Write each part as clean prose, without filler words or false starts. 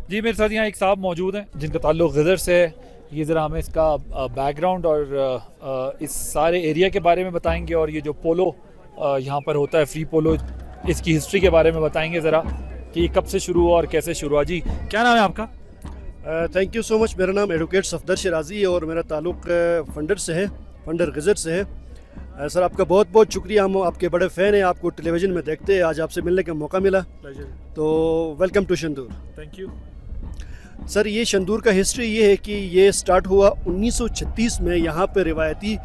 जी, मेरे साथ यहाँ एक साहब मौजूद हैं जिनका ताल्लुक़ गदर से है। ये ज़रा हमें इसका बैकग्राउंड और इस सारे एरिया के बारे में बताएंगे, और ये जो पोलो यहाँ पर होता है, फ्री पोलो, इसकी हिस्ट्री के बारे में बताएंगे ज़रा कि ये कब से शुरू हुआ और कैसे शुरू हुआ। जी, क्या नाम है आपका? Thank you so much. मेरा नाम एडवोकेट सफदर शराजी है और मेरा ताल्लुक़ फंडर से है, फंडर गज़र से है। सर, आपका बहुत बहुत शुक्रिया। हम आपके बड़े फ़ैन हैं, आपको टेलीविज़न में देखते हैं। आज आपसे मिलने का मौका मिला, तो welcome to Shandur. Thank you sir, ये शंदूर का हिस्ट्री ये है कि ये स्टार्ट हुआ 1936 में। यहाँ पे रिवायती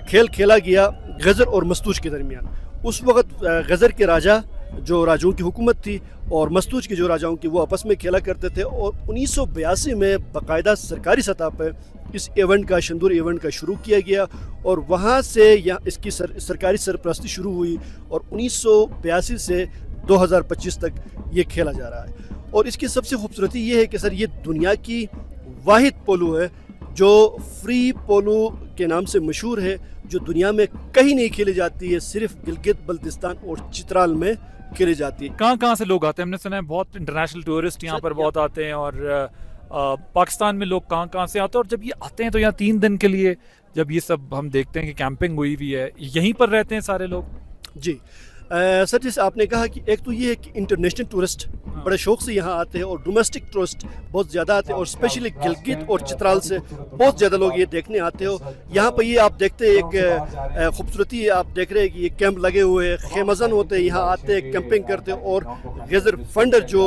खेल खेला गया गज़र और मस्तूज के दरमियान। उस वक्त गज़र के राजा, जो राजाओं की हुकूमत थी, और मस्तूज के जो राजाओं की, वो आपस में खेला करते थे। और 1982 में बाकायदा सरकारी सतह पर इस इवेंट का, शंदूर इवेंट का शुरू किया गया, और वहाँ से यहाँ इसकी सरकारी सरपरस्ती शुरू हुई, और 1982 से 2025 तक ये खेला जा रहा है। और इसकी सबसे खूबसूरती ये है कि सर, ये दुनिया की वाहिद पोलो है जो फ्री पोलो के नाम से मशहूर है, जो दुनिया में कहीं नहीं खेली जाती है, सिर्फ गिलगित बल्तिस्तान और चित्राल में खेली जाती है। कहाँ से लोग आते हैं? हमने सुना है बहुत इंटरनेशनल टूरिस्ट यहाँ पर बहुत आते हैं, और पाकिस्तान में लोग कहाँ से आते हैं, और जब ये आते हैं तो यहाँ 3 दिन के लिए, जब ये सब हम देखते हैं कि कैंपिंग हुई हुई है, यहीं पर रहते हैं सारे लोग। जी सर, जैसे आपने कहा कि एक तो ये है कि इंटरनेशनल टूरिस्ट बड़े शौक से यहाँ आते हैं, और डोमेस्टिक टूरिस्ट बहुत ज़्यादा आते हैं, और स्पेशली गिलगित और चित्राल से बहुत ज़्यादा लोग ये देखने आते हो। यहाँ पर ये आप देखते हैं, एक खूबसूरती आप देख रहे हैं कि ये कैंप लगे हुए हैं, खेमज़न होते हैं, यहाँ आते हैं, कैंपिंग करते हैं। और गज़र फंडर, जो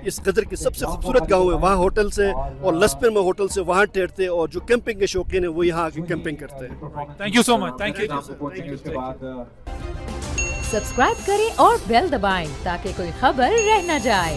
इस गज़र की सबसे खूबसूरत गाँव है, वहाँ होटल से, और लस्पर में होटल से वहाँ ठहरते हैं, और जो कैंपिंग के शौकीन है वो यहाँ आके कैंपिंग करते हैं। Thank you so much. Thank you. Subscribe करें और बेल दबाएं ताकि कोई खबर रह न जाए।